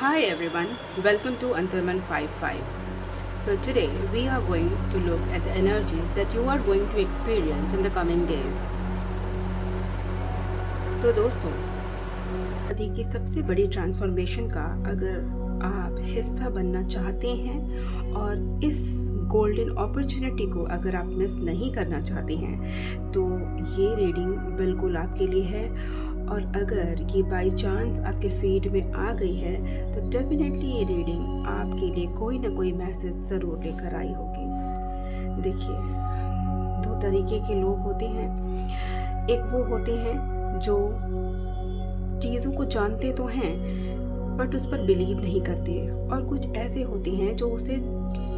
Hi everyone, welcome to Antarman 55. So today we are going to look at the energies that you are going to experience in the coming days. तो दोस्तों, शादी की सबसे बड़ी transformation का अगर आप हिस्सा बनना चाहते हैं और इस गोल्डन अपॉर्चुनिटी को अगर आप मिस नहीं करना चाहते हैं तो ये रीडिंग बिल्कुल आपके लिए है। और अगर ये बाई चांस आपके फीड में आ गई है तो डेफिनेटली ये रीडिंग आपके लिए कोई ना कोई मैसेज ज़रूर लेकर आई होगी। देखिए, दो तरीके के लोग होते हैं। एक वो होते हैं जो चीज़ों को जानते तो हैं बट उस पर बिलीव नहीं करते, और कुछ ऐसे होते हैं जो उसे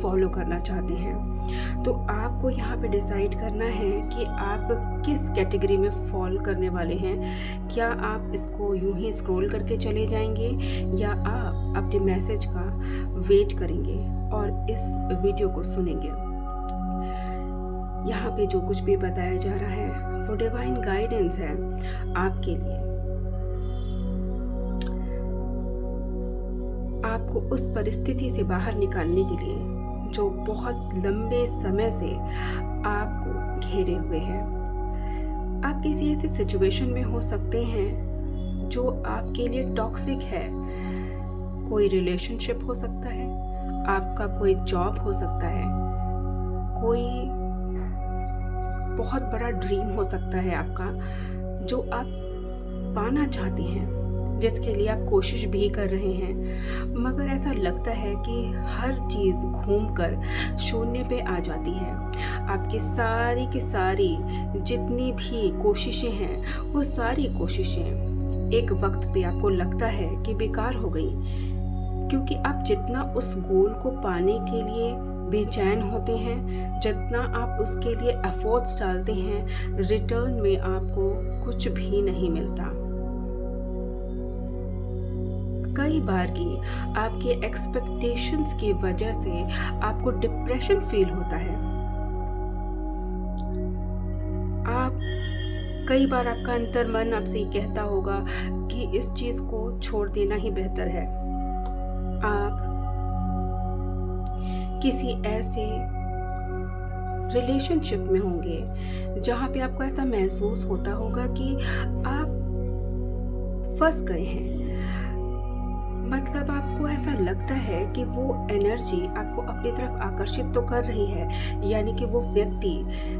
फॉलो करना चाहते हैं। तो आपको यहाँ पे डिसाइड करना है कि आप किस कैटेगरी में फॉल करने वाले हैं। क्या आप इसको यूं ही स्क्रॉल करके चले जाएंगे या आप अपने मैसेज का वेट करेंगे और इस वीडियो को सुनेंगे। यहाँ पे जो कुछ भी बताया जा रहा है वो डिवाइन गाइडेंस है आपके लिए। आपको उस परिस्थिति से बाहर निकालने के लिए जो बहुत लंबे समय से आपको घेरे हुए है। आप किसी ऐसी सिचुएशन में हो सकते हैं जो आपके लिए टॉक्सिक है। कोई रिलेशनशिप हो सकता है, आपका कोई जॉब हो सकता है, कोई बहुत बड़ा ड्रीम हो सकता है आपका जो आप पाना चाहते हैं, जिसके लिए आप कोशिश भी कर रहे हैं, मगर ऐसा लगता है कि हर चीज़ घूमकर शून्य पे आ जाती है। आपकी सारी की सारी जितनी भी कोशिशें हैं वो सारी कोशिशें एक वक्त पे आपको लगता है कि बेकार हो गई, क्योंकि आप जितना उस गोल को पाने के लिए बेचैन होते हैं, जितना आप उसके लिए एफर्ट्स डालते हैं, रिटर्न में आपको कुछ भी नहीं मिलता। कई बार की आपके एक्सपेक्टेशंस की वजह से आपको डिप्रेशन फील होता है। कई बार आपका अंतर्मन आपसे ये कहता होगा कि इस चीज को छोड़ देना ही बेहतर है। आप किसी ऐसे रिलेशनशिप में होंगे जहां पे आपको ऐसा महसूस होता होगा कि आप फंस गए हैं। मतलब आपको ऐसा लगता है कि वो एनर्जी आपको अपनी तरफ आकर्षित तो कर रही है, यानी कि वो व्यक्ति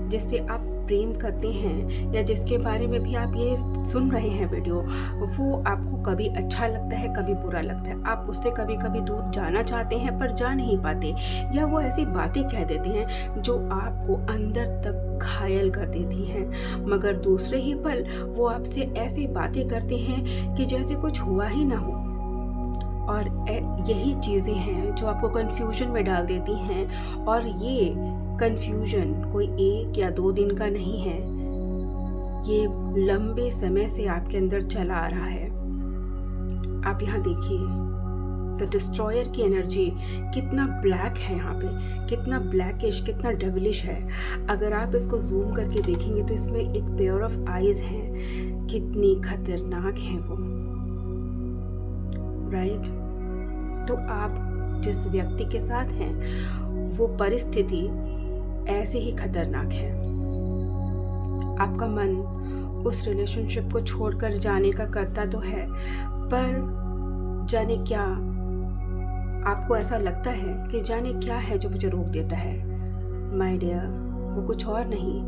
जिससे आप प्रेम करते हैं या जिसके बारे में भी आप ये सुन रहे हैं वीडियो, वो आपको कभी अच्छा लगता है, कभी बुरा लगता है। आप उससे कभी कभी दूर जाना चाहते हैं पर जा नहीं पाते, या वो ऐसी बातें कह देते हैं जो आपको अंदर तक घायल कर देती हैं, मगर दूसरे ही पल वो आपसे ऐसी बातें करते हैं कि जैसे कुछ हुआ ही ना हो। और यही चीज़ें हैं जो आपको कंफ्यूजन में डाल देती हैं, और ये कंफ्यूजन कोई 1 या 2 दिन का नहीं है, ये लंबे समय से आपके अंदर चला आ रहा है। आप यहाँ देखिए, द डिस्ट्रॉयर की एनर्जी कितना ब्लैक है यहाँ पे, कितना ब्लैकिश, कितना डेविलिश है। अगर आप इसको जूम करके देखेंगे तो इसमें एक पेयर ऑफ आईज हैं, कितनी खतरनाक हैं वो, राइट। तो आप जिस व्यक्ति के साथ हैं वो परिस्थिति ऐसे ही खतरनाक है। आपका मन उस रिलेशनशिप को छोड़कर जाने का करता तो है, पर जाने क्या, आपको ऐसा लगता है कि जाने क्या है जो मुझे रोक देता है। माय डियर, वो कुछ और नहीं,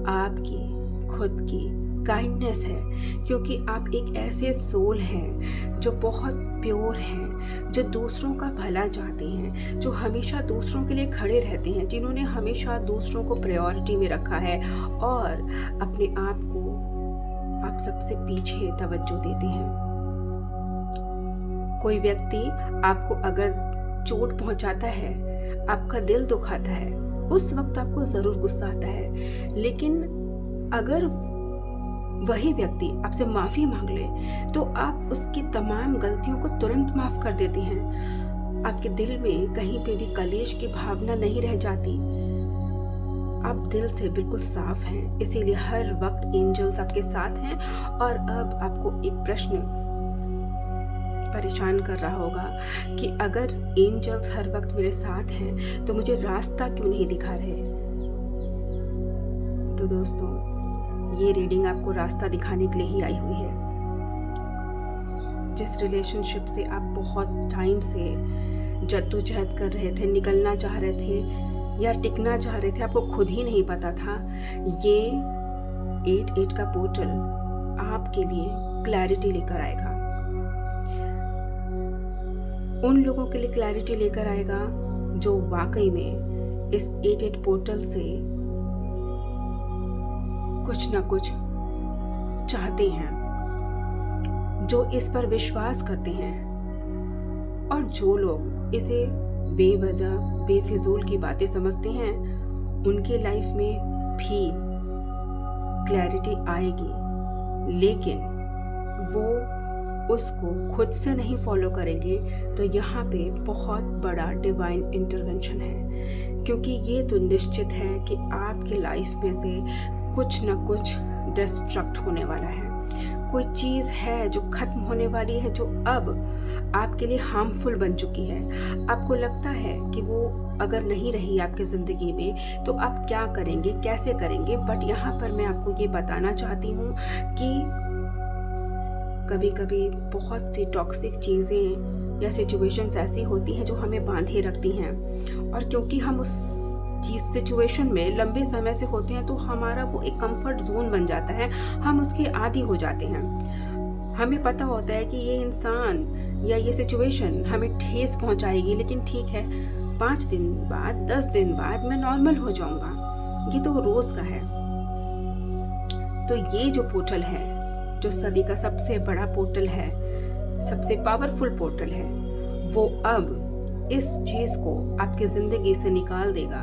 आपकी खुद की काइंडनेस है, क्योंकि आप एक ऐसे सोल हैं जो बहुत प्योर हैं, जो दूसरों का भला चाहते हैं, जो हमेशा दूसरों के लिए खड़े रहते हैं, जिन्होंने हमेशा दूसरों को प्रायोरिटी में रखा है और अपने आप को आप सबसे पीछे तवज्जो देते हैं। कोई व्यक्ति आपको अगर चोट पहुंचाता है, आपका दिल दुखाता है, उस वक्त आपको ज़रूर गुस्सा आता है, लेकिन अगर वही व्यक्ति आपसे माफ़ी मांग ले तो आप उसकी तमाम गलतियों को तुरंत माफ़ कर देते हैं। आपके दिल में कहीं पे भी कलेश की भावना नहीं रह जाती। आप दिल से बिल्कुल साफ हैं, इसीलिए हर वक्त एंजल्स आपके साथ हैं। और अब आपको एक प्रश्न परेशान कर रहा होगा कि अगर एंजल्स हर वक्त मेरे साथ हैं तो मुझे रास्ता क्यों नहीं दिखा रहे। तो दोस्तों, ये रीडिंग आपको रास्ता दिखाने के लिए ही आई हुई है। जिस रिलेशनशिप से आप बहुत टाइम से जद्दोजहद कर रहे थे, निकलना चाह रहे थे या टिकना चाह रहे थे, आपको खुद ही नहीं पता था, ये 8-8 का पोर्टल आपके लिए क्लैरिटी लेकर आएगा। उन लोगों के लिए क्लैरिटी लेकर आएगा जो वाकई में इस 8-8 पोर्टल से कुछ ना कुछ चाहते हैं, जो इस पर विश्वास करते हैं, और जो लोग इसे बेवजह बेफिजूल की बातें समझते हैं, उनके लाइफ में भी क्लैरिटी आएगी, लेकिन वो उसको खुद से नहीं फॉलो करेंगे। तो यहाँ पे बहुत बड़ा डिवाइन इंटरवेंशन है, क्योंकि ये तो निश्चित है कि आपके लाइफ में से कुछ ना कुछ डिस्ट्रक्ट होने वाला है। कोई चीज़ है जो खत्म होने वाली है, जो अब आपके लिए हार्मफुल बन चुकी है। आपको लगता है कि वो अगर नहीं रही आपकी ज़िंदगी में तो आप क्या करेंगे, कैसे करेंगे। बट यहाँ पर मैं आपको ये बताना चाहती हूँ कि कभी कभी बहुत सी टॉक्सिक चीज़ें या सिचुएशंस ऐसी होती हैं जो हमें बांधे रखती हैं, और क्योंकि हम उस चीज़ सिचुएशन में लंबे समय से होते हैं तो हमारा वो एक कंफर्ट जोन बन जाता है, हम उसके आदी हो जाते हैं। हमें पता होता है कि ये इंसान या ये सिचुएशन हमें ठेस पहुंचाएगी, लेकिन ठीक है 5 दिन बाद 10 दिन बाद मैं नॉर्मल हो जाऊंगा, ये तो रोज़ का है। तो ये जो पोर्टल है, जो सदी का सबसे बड़ा पोर्टल है, सबसे पावरफुल पोर्टल है, वो अब इस चीज़ को आपकी ज़िंदगी से निकाल देगा।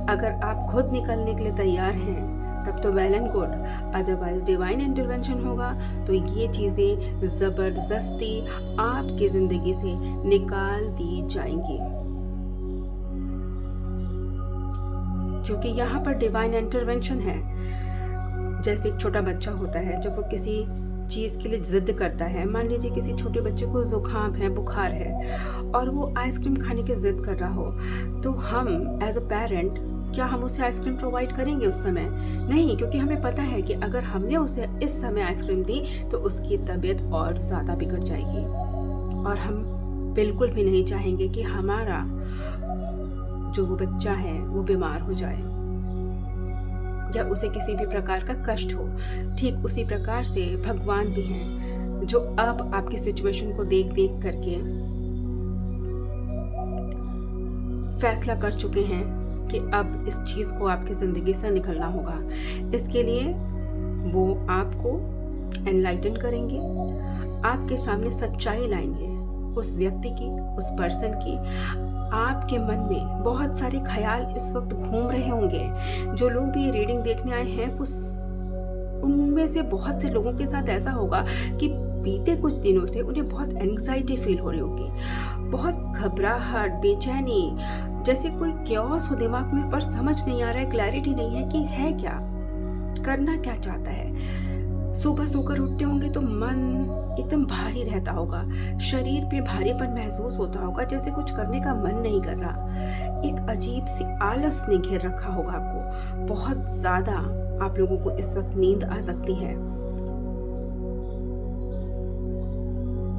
अगर आप खुद निकलने के लिए तैयार हैं तब तो well and good, otherwise divine intervention होगा तो ये चीज़ें ज़बरदस्ती आपकी ज़िंदगी से निकाल दी जाएंगी। क्योंकि यहाँ पर डिवाइन इंटरवेंशन है। जैसे एक छोटा बच्चा होता है, जब वो किसी चीज़ के लिए ज़िद करता है, मान लीजिए किसी छोटे बच्चे को ज़ुकाम है, बुखार है, और वो आइसक्रीम खाने की ज़िद कर रहा हो, तो हम एज अ पेरेंट क्या हम उसे आइसक्रीम प्रोवाइड करेंगे उस समय? नहीं, क्योंकि हमें पता है कि अगर हमने उसे इस समय आइसक्रीम दी तो उसकी तबीयत और ज़्यादा बिगड़ जाएगी, और हम बिल्कुल भी नहीं चाहेंगे कि हमारा जो वो बच्चा है वो बीमार हो जाए या उसे किसी भी प्रकार का कष्ट हो। ठीक उसी प्रकार से भगवान भी हैं, जो अब आपकी सिचुएशन को देख देख करके फैसला कर चुके हैं कि अब इस चीज़ को आपकी ज़िंदगी से निकलना होगा। इसके लिए वो आपको एनलाइटन करेंगे, आपके सामने सच्चाई लाएंगे, उस व्यक्ति की, उस पर्सन की। आपके मन में बहुत सारे ख्याल इस वक्त घूम रहे होंगे। जो लोग भी ये रीडिंग देखने आए हैं, उनमें से बहुत से लोगों के साथ ऐसा होगा कि बीते कुछ दिनों से उन्हें बहुत एंग्जाइटी फील हो रही होगी, बहुत घबराहट, बेचैनी, जैसे कोई क्योस हो दिमाग में, पर समझ नहीं आ रहा है, क्लैरिटी नहीं है कि है क्या, करना क्या चाहता है। सुबह सोकर उठते होंगे तो मन एकदम भारी रहता होगा, शरीर पे भारीपन महसूस होता होगा, जैसे कुछ करने का मन नहीं कर रहा। एक अजीब सी आलस ने घेर रखा होगा आपको। बहुत ज़्यादा आप लोगों को इस वक्त नींद आ सकती है।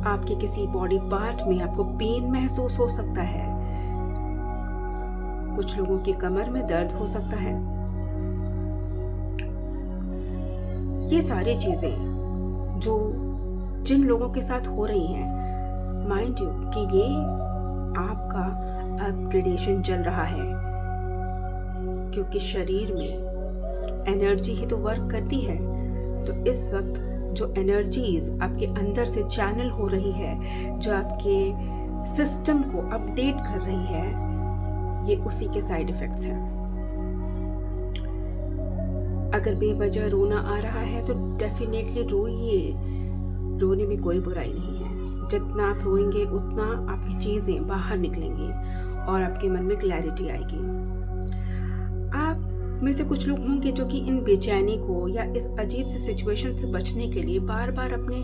आपके किसी बॉडी पार्ट में आपको पेन महसूस हो सकता है। कुछ लोगों की कमर में दर्द हो सकता है। ये सारी चीजें जो जिन लोगों के साथ हो रही हैं, माइंड यू कि ये आपका अपग्रेडेशन चल रहा है, क्योंकि शरीर में एनर्जी ही तो वर्क करती है। तो इस वक्त जो एनर्जीज आपके अंदर से चैनल हो रही है, जो आपके सिस्टम को अपडेट कर रही है, ये उसी के साइड इफेक्ट्स हैं। अगर बेवजह रोना आ रहा है तो डेफिनेटली रोइए, रोने में कोई बुराई नहीं है। जितना आप रोएंगे उतना आपकी चीज़ें बाहर निकलेंगी और आपके मन में क्लैरिटी आएगी। आप आप में से कुछ लोग होंगे जो कि इन बेचैनी को या इस अजीब सी सिचुएशन से बचने के लिए बार बार अपने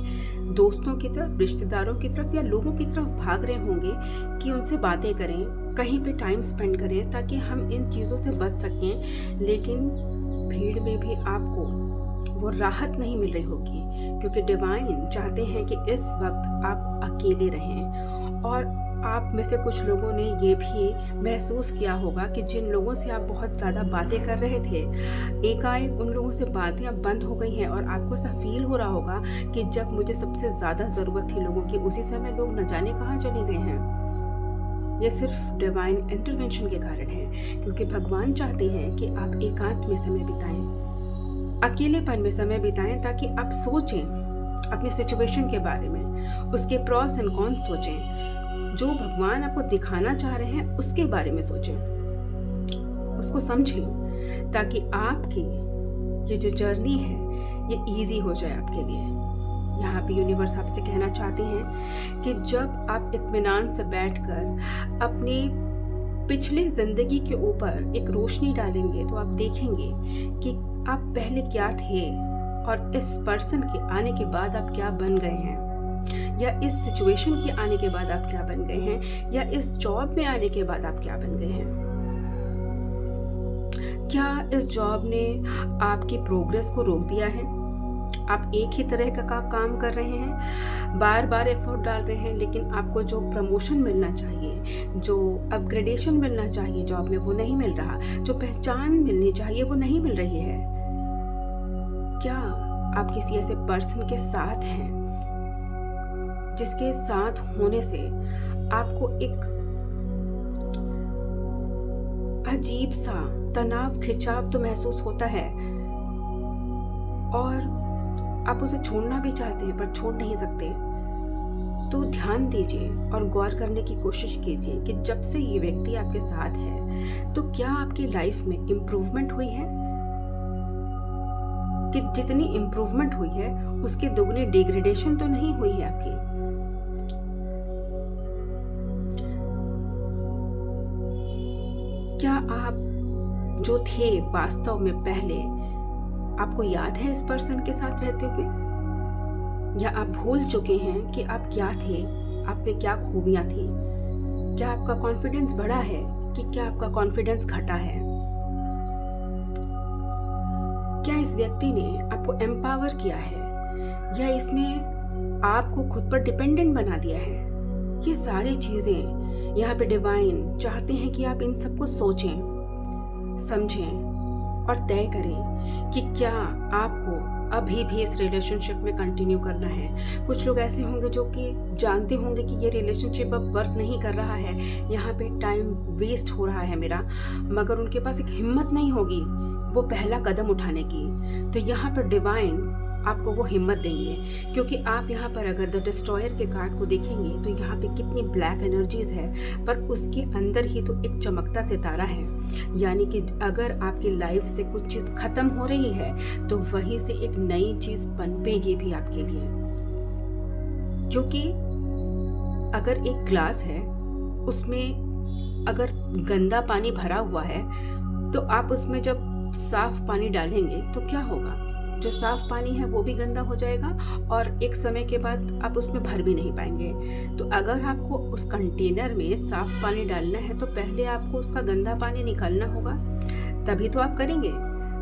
दोस्तों की तरफ, रिश्तेदारों की तरफ या लोगों की तरफ भाग रहे होंगे कि उनसे बातें करें, कहीं पे टाइम स्पेंड करें ताकि हम इन चीज़ों से बच सकें। लेकिन भीड़ में भी आपको वो राहत नहीं मिल रही होगी, क्योंकि डिवाइन चाहते हैं कि इस वक्त आप अकेले रहें। और आप में से कुछ लोगों ने ये भी महसूस किया होगा कि जिन लोगों से आप बहुत ज़्यादा बातें कर रहे थे, एकाएक उन लोगों से बातें अब बंद हो गई हैं और आपको ऐसा फील हो रहा होगा कि जब मुझे सबसे ज़्यादा ज़रूरत थी लोगों की, उसी समय लोग न जाने कहाँ चले गए हैं। ये सिर्फ डिवाइन इंटरवेंशन के कारण है, क्योंकि भगवान चाहते हैं कि आप एकांत में समय बिताएं, अकेलेपन में समय बिताएं, ताकि आप सोचें अपनी सिचुएशन के बारे में, उसके प्रॉस एंड कॉन्स सोचें, जो भगवान आपको दिखाना चाह रहे हैं उसके बारे में सोचें, उसको समझें, ताकि आपकी ये जो जर्नी है ये इजी हो जाए आपके लिए। यहाँ पे यूनिवर्स आपसे कहना चाहते हैं कि जब आप इत्मीनान से बैठकर अपनी पिछली जिंदगी के ऊपर एक रोशनी डालेंगे तो आप देखेंगे कि आप पहले क्या थे और इस पर्सन के आने के बाद आप क्या बन गए हैं, या इस सिचुएशन के आने के बाद आप क्या बन गए हैं, या इस जॉब में आने के बाद आप क्या बन गए हैं। क्या इस जॉब ने आपकी प्रोग्रेस को रोक दिया है? आप एक ही तरह का काम कर रहे हैं, बार बार एफर्ट डाल रहे हैं, लेकिन आपको जो प्रमोशन मिलना चाहिए, जो अपग्रेडेशन मिलना चाहिए जॉब में, वो नहीं मिल रहा, जो पहचान मिलनी चाहिए वो नहीं मिल रही है। क्या आप किसी ऐसे पर्सन के साथ हैं जिसके साथ होने से आपको एक अजीब सा तनाव, खिंचाव तो महसूस होता है और आप उसे छोड़ना भी चाहते हैं पर छोड़ नहीं सकते? तो ध्यान दीजिए और गौर करने की कोशिश कीजिए कि जब से ये व्यक्ति आपके साथ है तो क्या आपकी लाइफ में इम्प्रूवमेंट हुई है, कि जितनी इम्प्रूवमेंट हुई है उसके दोगुनी डिग्रेडेशन तो नहीं हुई है आपकी। क्या आप जो थे वास्तव में पहले, आपको याद है इस पर्सन के साथ रहते हुए, या आप भूल चुके हैं कि आप क्या थे, आप में क्या खूबियां थी? क्या आपका कॉन्फिडेंस बढ़ा है कि क्या आपका कॉन्फिडेंस घटा है? क्या इस व्यक्ति ने आपको एम्पावर किया है या इसने आपको खुद पर डिपेंडेंट बना दिया है? ये सारी चीजें यहाँ पे डिवाइन चाहते हैं कि आप इन सबको सोचें, समझें और तय करें कि क्या आपको अभी भी इस रिलेशनशिप में कंटिन्यू करना है। कुछ लोग ऐसे होंगे जो कि जानते होंगे कि ये रिलेशनशिप अब वर्क नहीं कर रहा है, यहाँ पे टाइम वेस्ट हो रहा है मेरा, मगर उनके पास एक हिम्मत नहीं होगी वो पहला कदम उठाने की। तो यहाँ पर डिवाइन आपको वो हिम्मत देंगे, क्योंकि आप यहाँ पर अगर द डिस्ट्रॉयर के कार्ड को देखेंगे तो यहाँ पे कितनी ब्लैक एनर्जीज है, पर उसके अंदर ही तो एक चमकता सितारा है। यानी कि अगर आपकी लाइफ से कुछ चीज़ खत्म हो रही है तो वहीं से एक नई चीज़ पनपेगी भी आपके लिए। क्योंकि अगर एक ग्लास है उसमें अगर गंदा पानी भरा हुआ है तो आप उसमें जब साफ पानी डालेंगे तो क्या होगा, जो साफ पानी है वो भी गंदा हो जाएगा और एक समय के बाद आप उसमें भर भी नहीं पाएंगे। तो अगर आपको उस कंटेनर में साफ पानी डालना है तो पहले आपको उसका गंदा पानी निकालना होगा, तभी तो आप करेंगे।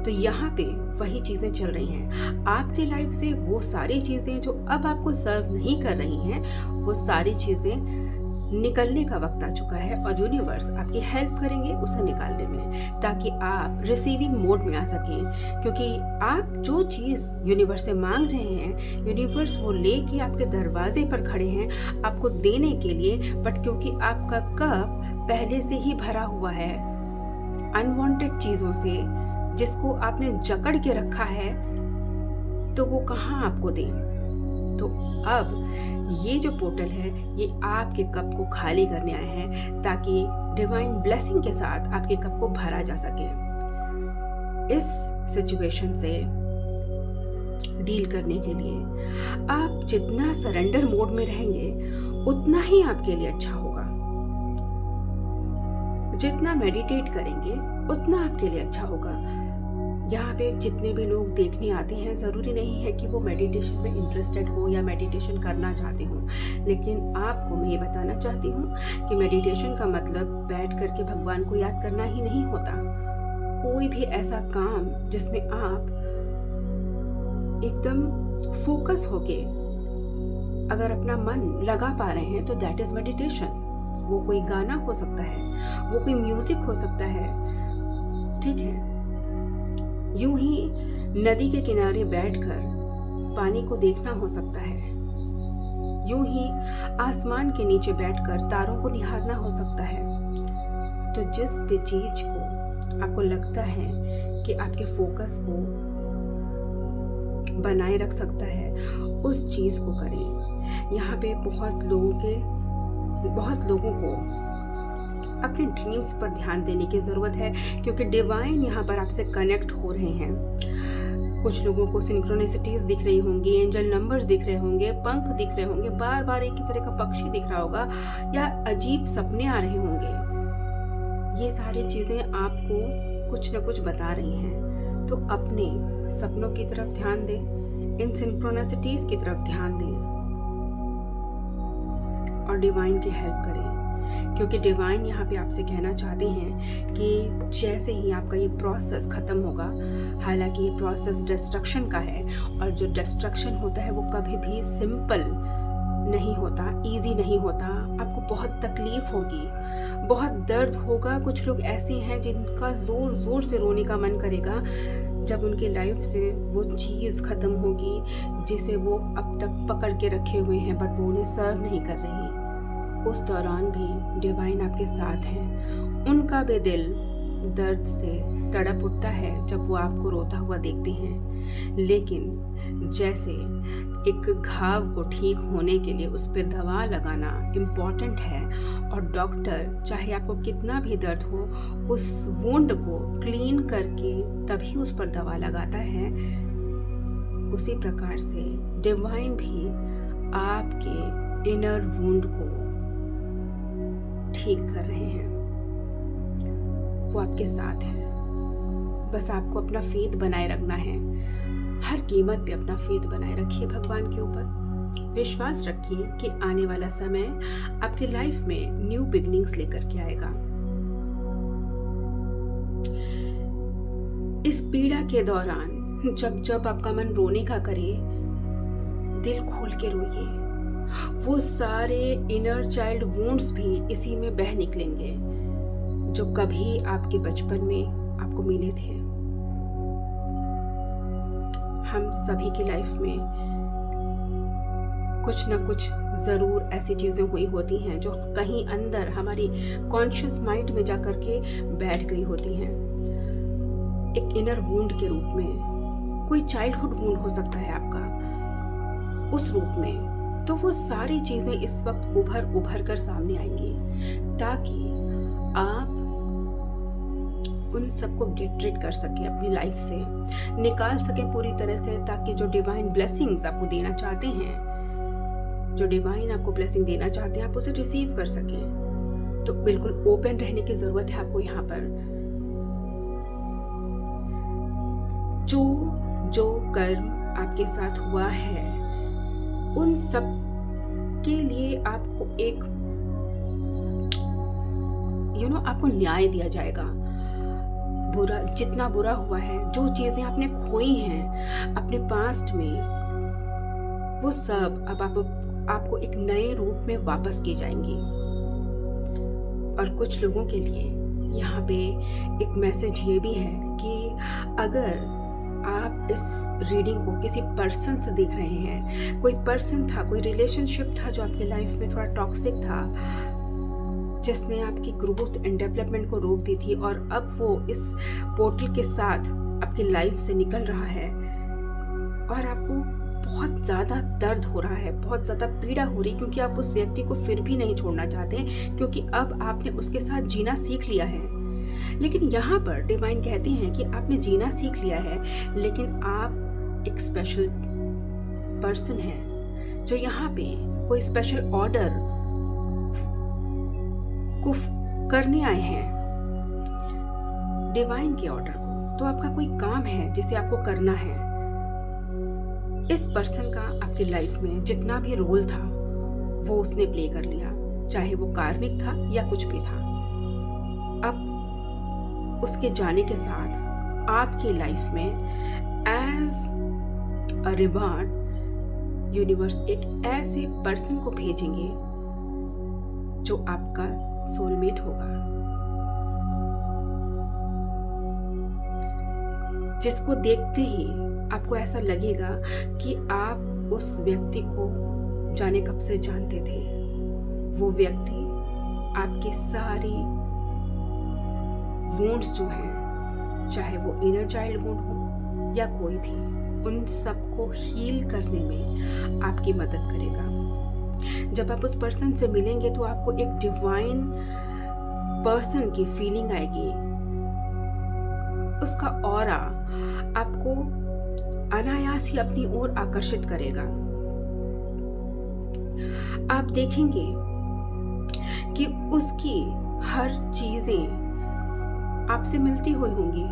तो यहाँ पे वही चीज़ें चल रही हैं आपकी लाइफ से। वो सारी चीज़ें जो अब आपको सर्व नहीं कर रही हैं, वो सारी चीज़ें निकलने का वक्त आ चुका है और यूनिवर्स आपकी हेल्प करेंगे उसे निकालने में, ताकि आप रिसीविंग मोड में आ सकें। क्योंकि आप जो चीज़ यूनिवर्स से मांग रहे हैं, यूनिवर्स वो लेके आपके दरवाजे पर खड़े हैं आपको देने के लिए, बट क्योंकि आपका कप पहले से ही भरा हुआ है अनवांटेड चीज़ों से, जिसको आपने जकड़ के रखा है, तो वो कहाँ आपको दें। तो अब ये जो पोर्टल है ये आपके कप को खाली करने आए हैं, ताकि डिवाइन ब्लेसिंग के साथ आपके कप को भरा जा सके। इस सिचुएशन से डील करने के लिए आप जितना सरेंडर मोड में रहेंगे उतना ही आपके लिए अच्छा होगा। जितना मेडिटेट करेंगे उतना आपके लिए अच्छा होगा। यहाँ पे जितने भी लोग देखने आते हैं, ज़रूरी नहीं है कि वो मेडिटेशन में इंटरेस्टेड हो या मेडिटेशन करना चाहते हों, लेकिन आपको मैं ये बताना चाहती हूँ कि मेडिटेशन का मतलब बैठ करके भगवान को याद करना ही नहीं होता। कोई भी ऐसा काम जिसमें आप एकदम फोकस होके अगर अपना मन लगा पा रहे हैं तो दैट इज़ मेडिटेशन। वो कोई गाना हो सकता है, वो कोई म्यूजिक हो सकता है, ठीक है। यूं ही नदी के किनारे बैठकर पानी को देखना हो सकता है, यूं ही आसमान के नीचे बैठकर तारों को निहारना हो सकता है। तो जिस भी चीज को आपको लगता है कि आपके फोकस को बनाए रख सकता है, उस चीज को करें। यहाँ पे बहुत लोगों को अपने ड्रीम्स पर ध्यान देने की ज़रूरत है, क्योंकि डिवाइन यहाँ पर आपसे कनेक्ट हो रहे हैं। कुछ लोगों को सिंक्रोनिसिटीज दिख रही होंगी, एंजल नंबर्स दिख रहे होंगे, पंख दिख रहे होंगे, बार बार एक ही तरह का पक्षी दिख रहा होगा, या अजीब सपने आ रहे होंगे। ये सारी चीज़ें आपको कुछ न कुछ बता रही हैं। तो अपने सपनों की तरफ ध्यान दें, इन सिंक्रोनिसिटीज की तरफ ध्यान दें और डिवाइन की हेल्प करें, क्योंकि डिवाइन यहाँ पे आपसे कहना चाहते हैं कि जैसे ही आपका ये प्रोसेस ख़त्म होगा, हालांकि ये प्रोसेस डिस्ट्रक्शन का है, और जो डिस्ट्रक्शन होता है वो कभी भी सिंपल नहीं होता, इजी नहीं होता। आपको बहुत तकलीफ होगी, बहुत दर्द होगा। कुछ लोग ऐसे हैं जिनका ज़ोर ज़ोर से रोने का मन करेगा जब उनकी लाइफ से वो चीज़ ख़त्म होगी जिसे वो अब तक पकड़ के रखे हुए हैं, बट वो उन्हें सर्व नहीं कर रही। उस दौरान भी डिवाइन आपके साथ हैं। उनका भी दिल दर्द से तड़प उठता है जब वो आपको रोता हुआ देखते हैं, लेकिन जैसे एक घाव को ठीक होने के लिए उस पर दवा लगाना इम्पॉर्टेंट है, और डॉक्टर चाहे आपको कितना भी दर्द हो, उस वुंड को क्लीन करके तभी उस पर दवा लगाता है, उसी प्रकार से डिवाइन भी आपके इनर वुंड को ठीक कर रहे हैं। वो आपके साथ हैं। बस आपको अपना फेथ बनाए रखना है। हर कीमत पे अपना फेथ बनाए रखिए भगवान के ऊपर। विश्वास रखिए कि आने वाला समय आपकी लाइफ में न्यू बिगनिंग्स लेकर के आएगा। इस पीड़ा के दौरान जब जब आपका मन रोने का करे, दिल खोल के रोइए। वो सारे इनर चाइल्ड वुंड्स भी इसी में बह निकलेंगे जो कभी आपके बचपन में आपको मिले थे। हम सभी की लाइफ में कुछ न कुछ जरूर ऐसी चीजें हुई होती हैं जो कहीं अंदर हमारी कॉन्शियस माइंड में जाकर के बैठ गई होती हैं, एक इनर वुंड के रूप में। कोई चाइल्डहुड वुंड हो सकता है आपका, उस रूप में। तो वो सारी चीजें इस वक्त उभर कर सामने आएंगी, ताकि आप उन सबको गेट रिड कर सके, अपनी लाइफ से निकाल सके पूरी तरह से, ताकि जो डिवाइन ब्लेसिंग्स आपको देना चाहते हैं, जो डिवाइन आपको ब्लेसिंग देना चाहते हैं, आप उसे रिसीव कर सकें। तो बिल्कुल ओपन रहने की जरूरत है आपको यहाँ पर। जो कर्म आपके साथ हुआ है, उन सब के लिए आपको एक आपको न्याय दिया जाएगा। बुरा जितना बुरा हुआ है, जो चीजें आपने खोई हैं अपने पास्ट में, वो सब अब आपको एक नए रूप में वापस की जाएंगी। और कुछ लोगों के लिए यहाँ पे एक मैसेज ये भी है कि अगर आप इस रीडिंग को किसी पर्सन से देख रहे हैं, कोई पर्सन था, कोई रिलेशनशिप था जो आपकी लाइफ में थोड़ा टॉक्सिक था, जिसने आपकी ग्रोथ एंड डेवलपमेंट को रोक दी थी, और अब वो इस पोर्टल के साथ आपकी लाइफ से निकल रहा है, और आपको बहुत ज़्यादा दर्द हो रहा है, बहुत ज़्यादा पीड़ा हो रही, क्योंकि आप उस व्यक्ति को फिर भी नहीं छोड़ना चाहते, क्योंकि अब आपने उसके साथ जीना सीख लिया है। लेकिन यहाँ पर डिवाइन कहते हैं कि आपने जीना सीख लिया है, लेकिन आप एक स्पेशल पर्सन हैं जो यहाँ पे कोई स्पेशल ऑर्डर को करने आए हैं, डिवाइन के ऑर्डर को। तो आपका कोई काम है जिसे आपको करना है। इस पर्सन का आपकी लाइफ में जितना भी रोल था वो उसने प्ले कर लिया, चाहे वो कार्मिक था या कुछ भी था। अब उसके जाने के साथ आपकी लाइफ में एज अ रिवार्ड यूनिवर्स एक ऐसे पर्सन को भेजेंगे जो आपका सोलमेट होगा, जिसको देखते ही आपको ऐसा लगेगा कि आप उस व्यक्ति को जाने कब से जानते थे। वो व्यक्ति आपके सारी वुंड्स जो हैं, चाहे वो इनर चाइल्ड वुंड हो या कोई भी, उन सबको हील करने में आपकी मदद करेगा। जब आप उस पर्सन से मिलेंगे तो आपको एक डिवाइन पर्सन की फीलिंग आएगी। उसका ऑरा आपको अनायास ही अपनी ओर आकर्षित करेगा। आप देखेंगे कि उसकी हर चीजें आपसे मिलती हुई होंगी।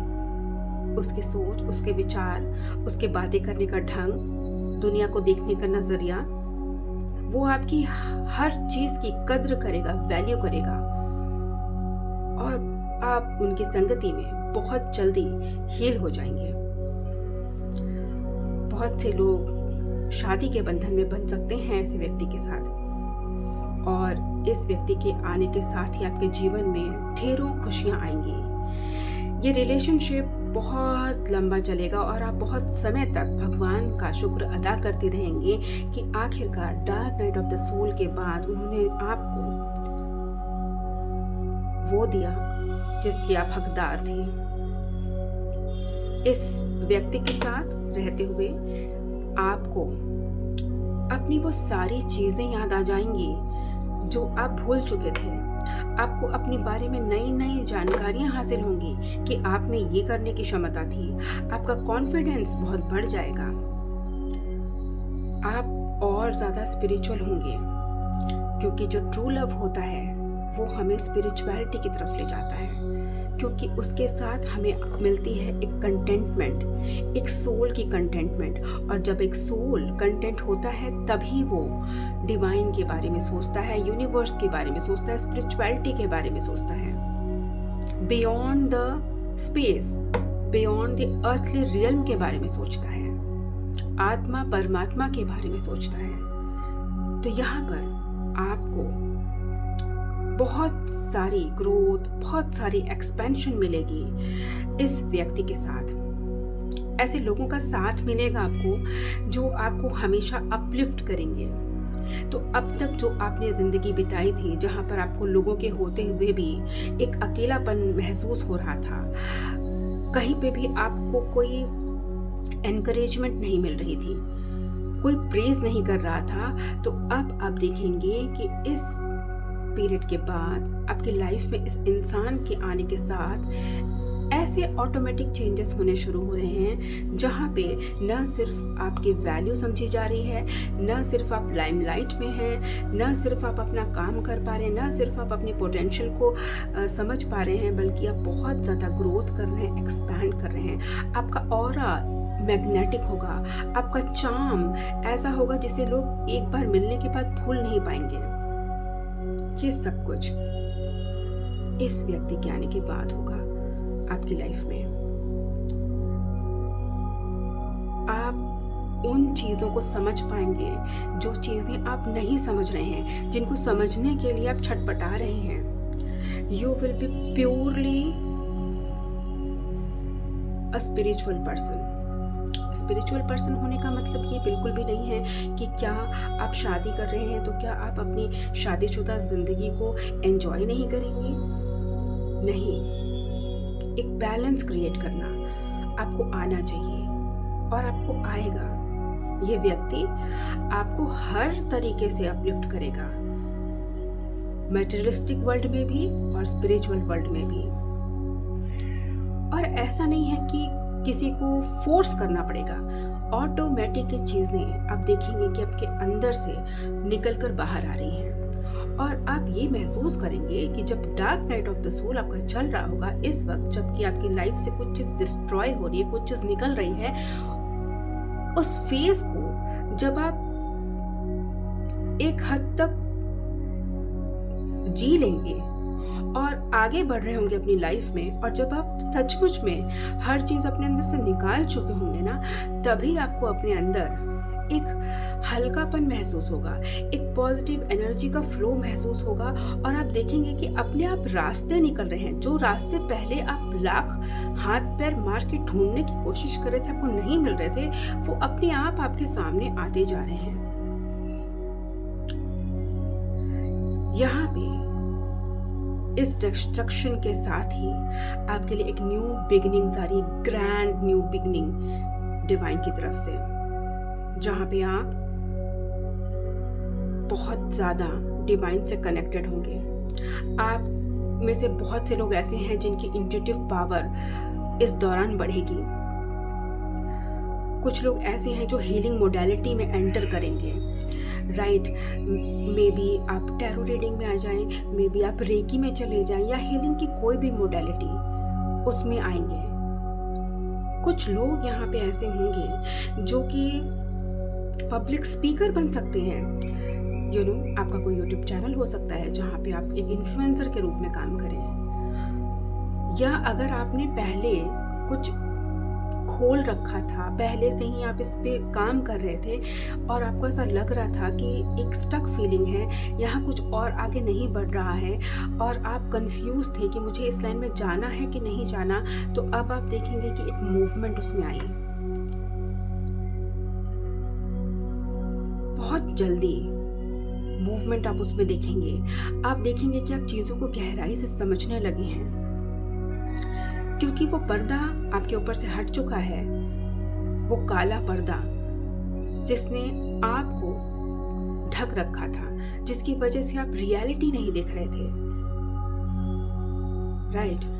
उसकी सोच, उसके विचार, उसके बातें करने का ढंग, दुनिया को देखने का नजरिया, वो आपकी हर चीज की कद्र करेगा, वैल्यू करेगा, और आप उनकी संगति में बहुत जल्दी हील हो जाएंगे। बहुत से लोग शादी के बंधन में बन सकते हैं ऐसे व्यक्ति के साथ, और इस व्यक्ति के आने के साथ ही आपके जीवन में ढेरों खुशियां आएंगी। ये रिलेशनशिप बहुत लंबा चलेगा और आप बहुत समय तक भगवान का शुक्र अदा करते रहेंगे कि आखिरकार dark night of the soul के बाद उन्होंने आपको वो दिया जिसके आप हकदार थे। इस व्यक्ति के साथ रहते हुए आपको अपनी वो सारी चीजें याद आ जाएंगी जो आप भूल चुके थे। आपको अपने बारे में नई नई जानकारियां हासिल होंगी कि आप में ये करने की क्षमता थी। आपका कॉन्फिडेंस बहुत बढ़ जाएगा। आप और ज्यादा स्पिरिचुअल होंगे, क्योंकि जो ट्रू लव होता है वो हमें स्पिरिचुअलिटी की तरफ ले जाता है, क्योंकि उसके साथ हमें मिलती है एक कंटेंटमेंट, एक सोल की कंटेंटमेंट। और जब एक सोल कंटेंट होता है तभी वो डिवाइन के बारे में सोचता है, यूनिवर्स के बारे में सोचता है, स्पिरिचुअलिटी के बारे में सोचता है, beyond the space, beyond the earthly realm के बारे में सोचता है, आत्मा परमात्मा के बारे में सोचता है। तो यहाँ पर आपको बहुत सारी ग्रोथ, बहुत सारी एक्सपेंशन मिलेगी इस व्यक्ति के साथ। ऐसे लोगों का साथ मिलेगा आपको जो आपको हमेशा अपलिफ्ट करेंगे। तो अब तक जो आपने जिंदगी बिताई थी, जहां पर आपको लोगों के होते हुए भी एक अकेलापन महसूस हो रहा था, कहीं पे भी आपको कोई एनकरेजमेंट नहीं मिल रही थी, कोई प्रेज नहीं कर रहा था, तो अब आप देखेंगे कि इस पीरियड के बाद आपकी लाइफ में इस इंसान के आने के साथ ऐसे ऑटोमेटिक चेंजेस होने शुरू हो रहे हैं, जहाँ पे न सिर्फ आपकी वैल्यू समझी जा रही है, न सिर्फ आप लाइमलाइट में हैं, न सिर्फ आप अपना काम कर पा रहे हैं, न सिर्फ आप अपने पोटेंशियल को समझ पा रहे हैं, बल्कि आप बहुत ज़्यादा ग्रोथ कर रहे हैं, एक्सपैंड कर रहे हैं। आपका ऑरा मैग्नेटिक होगा, आपका चार्म ऐसा होगा जिसे लोग एक बार मिलने के बाद भूल नहीं पाएंगे। ये सब कुछ इस व्यक्ति के आने के बाद होगा आपकी लाइफ में। आप उन चीजों को समझ पाएंगे जो चीजें आप नहीं समझ रहे हैं, जिनको समझने के लिए आप छटपटा रहे हैं। You will be purely a spiritual person. Spiritual person होने का मतलब ये बिल्कुल भी नहीं है कि क्या आप शादी कर रहे हैं तो क्या आप अपनी शादीशुदा जिंदगी को एंजॉय नहीं करेंगे। नहीं, एक बैलेंस क्रिएट करना आपको आना चाहिए और आपको आएगा। ये व्यक्ति आपको हर तरीके से अपलिफ्ट करेगा, मटेरियलिस्टिक वर्ल्ड में भी और स्पिरिचुअल वर्ल्ड में भी। और ऐसा नहीं है कि किसी को फोर्स करना पड़ेगा, ऑटोमेटिक चीजें आप देखेंगे कि आपके अंदर से निकल कर बाहर आ रही हैं। और आप ये महसूस करेंगे कि जब dark night of the soul आपका चल रहा होगा इस वक्त, जबकि आपकी लाइफ से कुछ चीज डिस्ट्रॉय हो रही है, कुछ चीज निकल रही है, उस फेज को जब आप एक हद तक जी लेंगे और आगे बढ़ रहे होंगे अपनी लाइफ में, और जब आप सचमुच में हर चीज अपने अंदर से निकाल चुके होंगे ना, तभी आपको अपने अंदर एक हल्कापन महसूस होगा, एक पॉजिटिव एनर्जी का फ्लो महसूस होगा, और आप देखेंगे कि अपने आप रास्ते निकल रहे हैं। जो रास्ते पहले आप लाख हाथ पैर मार के ढूंढने की कोशिश कर रहे थे, आपको नहीं मिल रहे थे, वो अपने आप आपके सामने आते जा रहे हैं। यहाँ पे इस डिस्ट्रक्शन के साथ ही आपके लिए एक न्यू बिगिनिंग आ रही है, ग्रैंड न्यू बिगिनिंग डिवाइन की तरफ से, जहां पे आप बहुत ज्यादा डिवाइन से कनेक्टेड होंगे। आप में से बहुत से लोग ऐसे हैं जिनकी इंट्यूटिव पावर इस दौरान बढ़ेगी। कुछ लोग ऐसे हैं जो हीलिंग मोडालिटी में एंटर करेंगे, राइट। मे बी आप टैरो रीडिंग में आ जाएं, मे बी आप रेकी में चले जाएं, या हीलिंग की कोई भी मोडालिटी उसमें आएंगे। कुछ लोग यहाँ पे ऐसे होंगे जो कि पब्लिक स्पीकर बन सकते हैं। आपका कोई यूट्यूब चैनल हो सकता है जहाँ पे आप एक इन्फ्लुएंसर के रूप में काम करें, या अगर आपने पहले कुछ खोल रखा था, पहले से ही आप इस पे काम कर रहे थे और आपको ऐसा लग रहा था कि एक स्टक फीलिंग है, यहाँ कुछ और आगे नहीं बढ़ रहा है, और आप कंफ्यूज थे कि मुझे इस लाइन में जाना है कि नहीं जाना, तो अब आप देखेंगे कि एक मूवमेंट उसमें आई। बहुत जल्दी मूवमेंट आप उसमें देखेंगे। आप देखेंगे कि आप चीज़ों को गहराई से समझने लगे हैं, क्योंकि वो पर्दा आपके ऊपर से हट चुका है, वो काला पर्दा जिसने आपको ढक रखा था, जिसकी वजह से आप रियलिटी नहीं देख रहे थे, राइट।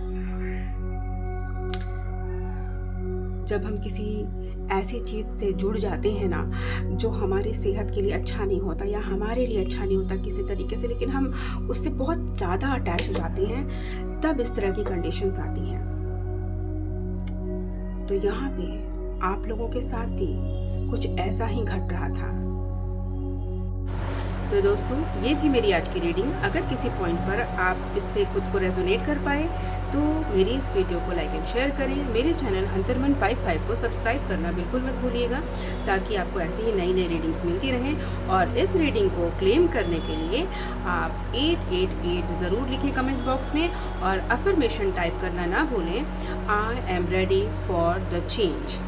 जब हम किसी ऐसी चीज से जुड़ जाते हैं ना जो हमारी सेहत के लिए अच्छा नहीं होता या हमारे लिए अच्छा नहीं होता किसी तरीके से, लेकिन हम उससे बहुत ज़्यादा अटैच हो जाते हैं, तब इस तरह की कंडीशंस आती हैं। तो यहाँ पे आप लोगों के साथ भी कुछ ऐसा ही घट रहा था। तो दोस्तों, ये थी मेरी आज की रीडिंग। अगर किसी पॉइंट पर आप इससे खुद को रेजोनेट कर पाए तो मेरी इस वीडियो को लाइक एंड शेयर करें। मेरे चैनल अंतर्मन55 को सब्सक्राइब करना बिल्कुल मत भूलिएगा, ताकि आपको ऐसी ही नई नई रीडिंग्स मिलती रहें। और इस रीडिंग को क्लेम करने के लिए आप 888 ज़रूर लिखें कमेंट बॉक्स में, और अफर्मेशन टाइप करना ना भूलें, I am ready for the change.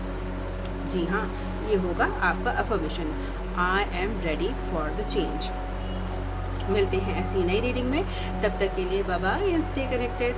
जी हाँ, ये होगा आपका affirmation, I am ready for the change. मिलते हैं ऐसी नई रीडिंग में, तब तक के लिए bye bye and stay connected.